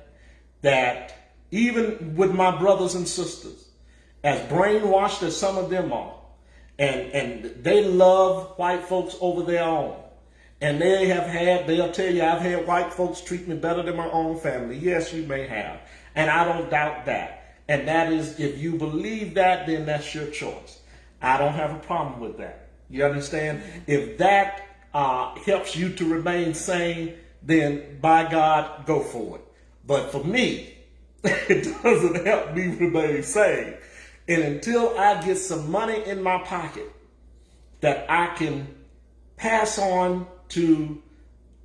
that even with my brothers and sisters, as brainwashed as some of them are, and they love white folks over their own, and they'll tell you, I've had white folks treat me better than my own family. Yes, you may have. And I don't doubt that. And that is, if you believe that, then that's your choice. I don't have a problem with that. You understand? If that helps you to remain sane, then by God, go for it. But for me, it doesn't help me remain sane. And until I get some money in my pocket that I can pass on to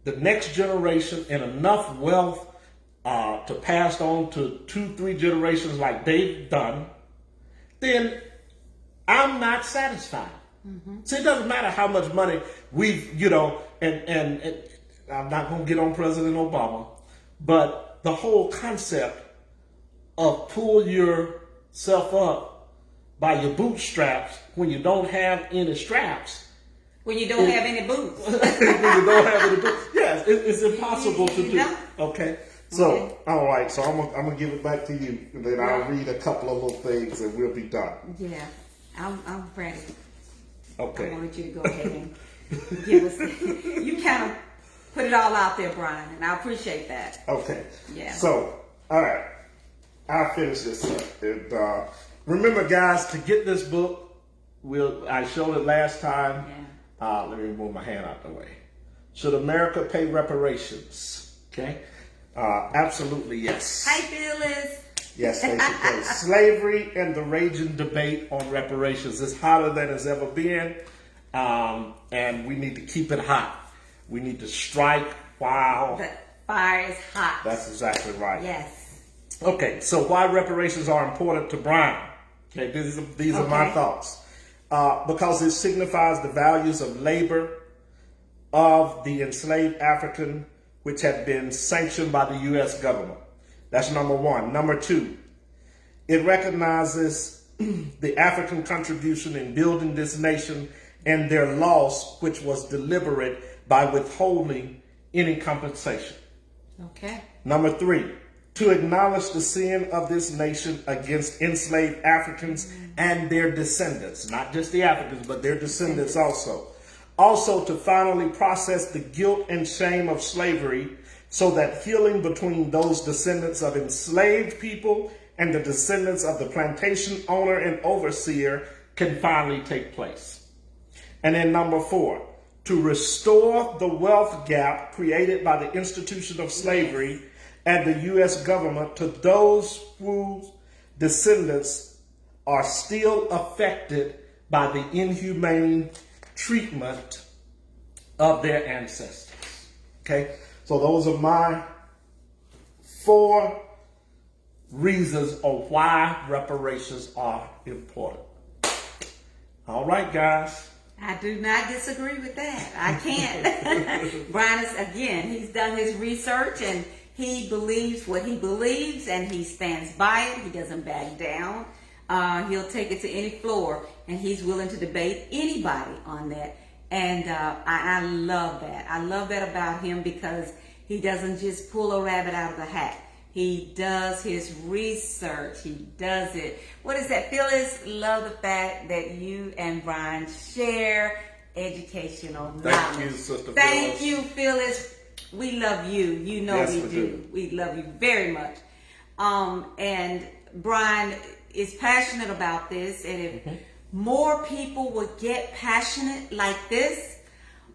the next generation and enough wealth to pass on to 2-3 generations like they've done, then I'm not satisfied. Mm-hmm. So it doesn't matter how much money we've, and I'm not going to get on President Obama, but the whole concept of pull yourself up by your bootstraps when you don't have any straps. When you don't have any boots. When you don't have any boots. Yes, it's impossible to do. Okay. So, all right. So I'm gonna give it back to you, and then I'll read a couple of little things, and we'll be done. Yeah, I'm ready. Okay. I wanted you to go ahead and give us. You kind of put it all out there, Brian, and I appreciate that. Okay. Yeah. So, all right. I'll finish this up. And remember, guys, to get this book, I showed it last time. Yeah. Let me move my hand out the way. Should America pay reparations? Okay. Absolutely, yes. Hi, Phyllis. Yes, they should pay. Slavery and the raging debate on reparations is hotter than it's ever been, and we need to keep it hot. We need to strike while the fire is hot. That's exactly right. Yes. Okay, so why reparations are important to Brian? Okay, these are my thoughts. Because it signifies the values of labor, of the enslaved African which had been sanctioned by the U.S. government. That's number one. Number two, it recognizes the African contribution in building this nation and their loss, which was deliberate by withholding any compensation. Okay. Number three, to acknowledge the sin of this nation against enslaved Africans and their descendants, not just the Africans, but their descendants also. Also, to finally process the guilt and shame of slavery so that healing between those descendants of enslaved people and the descendants of the plantation owner and overseer can finally take place. And then number four, to restore the wealth gap created by the institution of slavery and the U.S. government to those whose descendants are still affected by the inhumane treatment of their ancestors. Okay, so those are my 4 reasons of why reparations are important. All right, guys. I do not disagree with that. I can't. Brian is, again, he's done his research and he believes what he believes and he stands by it. He doesn't back down. He'll take it to any floor and he's willing to debate anybody on that. And I love that. I love that about him because he doesn't just pull a rabbit out of the hat. He does his research. He does it. What is that, Phyllis? Love the fact that you and Brian share educational knowledge. Thank you, Sister Phyllis. Thank you, Phyllis. We love you. You know Yes, we we do. do. We love you very much. And Brian is passionate about this. And if more people would get passionate like this,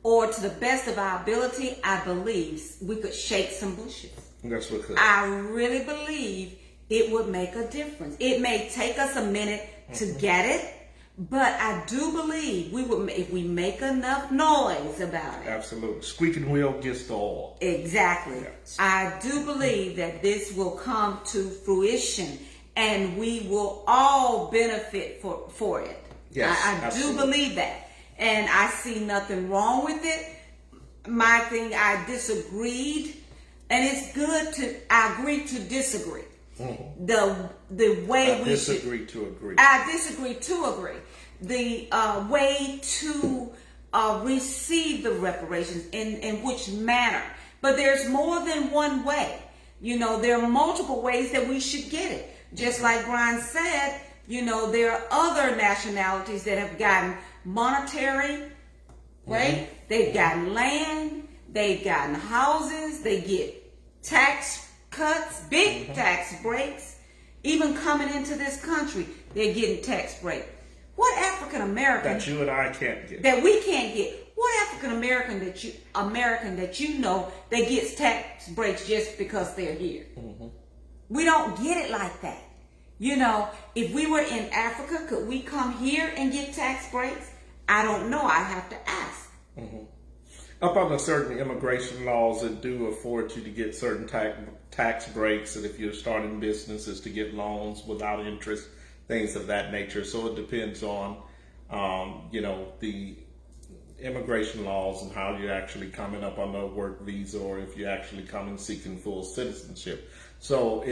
or to the best of our ability, I believe we could shake some bushes. That's what could. I really believe it would make a difference. It may take us a minute to get it, but I do believe we would, if we make enough noise about it. Absolutely. Squeaking wheel gets the oil. Exactly. Yes. I do believe that this will come to fruition and we will all benefit for it. Yes, I do absolutely. believe that. And I see nothing wrong with it. My thing, I disagreed. And it's good to, I agree to disagree. The way I we disagree to agree. I disagree to agree. The way to receive the reparations, in which manner. But there's more than one way. You know, there are multiple ways that we should get it. Just like Brian said, you know, there are other nationalities that have gotten monetary, right? They've gotten land, they've gotten houses, they get tax cuts, big tax breaks. Even coming into this country, they're getting tax break. What African American That you and I can't get. that we can't get? What African American that you know that gets tax breaks just because they're here? We don't get it like that. You know, if we were in Africa, could we come here and get tax breaks? I don't know. I have to ask. Up under certain immigration laws that do afford you to get certain tax breaks, and if you're starting businesses, to get loans without interest, things of that nature. So it depends on, you know, the immigration laws and how you're actually coming up on a work visa, or if you're actually coming seeking full citizenship. So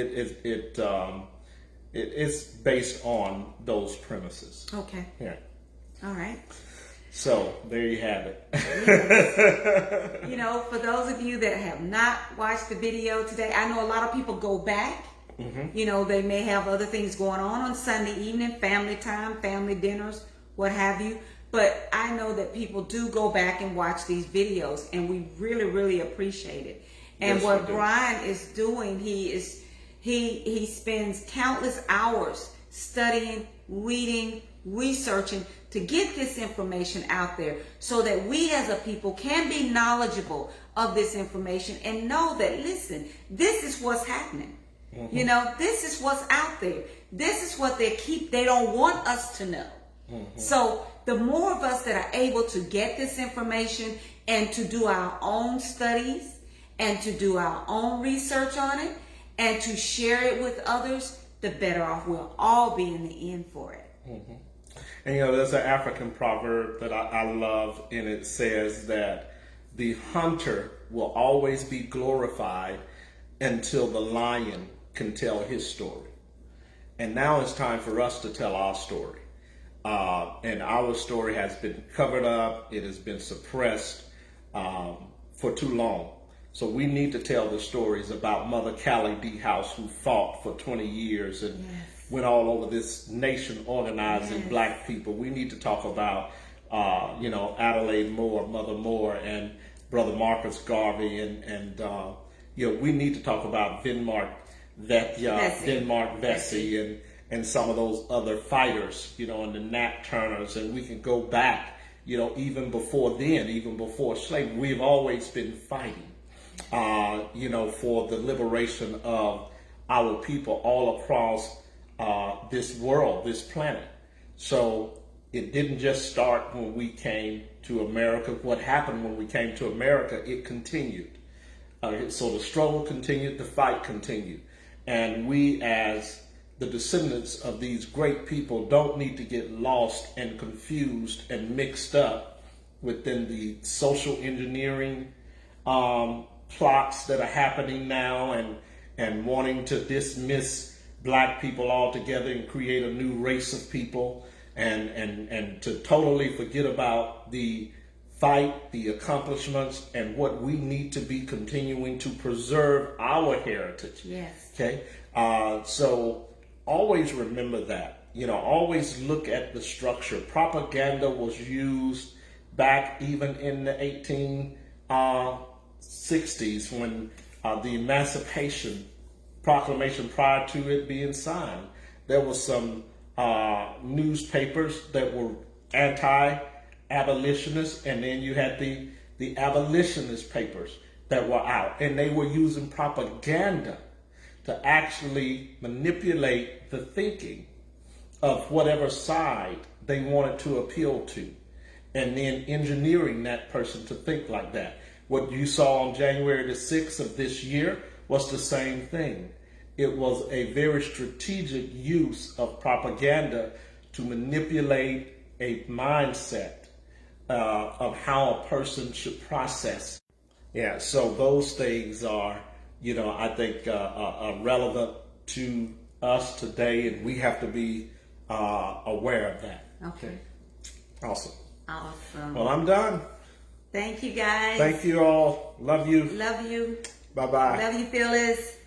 it's based on those premises. Okay. Yeah. All right. So there you have it. You know, for those of you that have not watched the video today, I know a lot of people go back. You know, they may have other things going on Sunday evening, family time, family dinners, what have you. But I know that people do go back and watch these videos, and we really, really appreciate it. And Yes, what we do. Brian is doing, he spends countless hours studying, reading, researching to get this information out there so that we as a people can be knowledgeable of this information and know that, listen, this is what's happening. You know, this is what's out there. This is what they don't want us to know. So the more of us that are able to get this information and to do our own studies and to do our own research on it and to share it with others, the better off we'll all be in the end for it. And you know, there's an African proverb that I love, and it says that the hunter will always be glorified until the lion can tell his story. And now it's time for us to tell our story. And our story has been covered up. It has been suppressed for too long. So we need to tell the stories about Mother Callie D. House, who fought for 20 years and went all over this nation organizing black people. We need to talk about, Adelaide Moore, Mother Moore, and Brother Marcus Garvey. And we need to talk about Denmark Vesey and some of those other fighters, and the Nat Turners. And we can go back, even before then, even before slavery. We've always been fighting. For the liberation of our people all across this world, this planet. So it didn't just start when we came to America. What happened when we came to America, it continued. So the struggle continued, the fight continued. And we, as the descendants of these great people, don't need to get lost and confused and mixed up within the social engineering plots that are happening now, and wanting to dismiss black people altogether and create a new race of people, and to totally forget about the fight, the accomplishments, and what we need to be continuing to preserve our heritage. Yes. Okay. So always remember that. Always look at the structure. Propaganda was used back even in the 1860s when the Emancipation Proclamation, prior to it being signed, there was some newspapers that were anti-abolitionist, and then you had the abolitionist papers that were out, and they were using propaganda to actually manipulate the thinking of whatever side they wanted to appeal to, and then engineering that person to think like that. What you saw on January the 6th of this year was the same thing. It was a very strategic use of propaganda to manipulate a mindset of how a person should process. Yeah, so those things are, I think are relevant to us today, and we have to be aware of that. Okay. Awesome. Awesome. Well, I'm done. Thank you, guys. Thank you all. Love you. Love you. Bye-bye. Love you, Phyllis.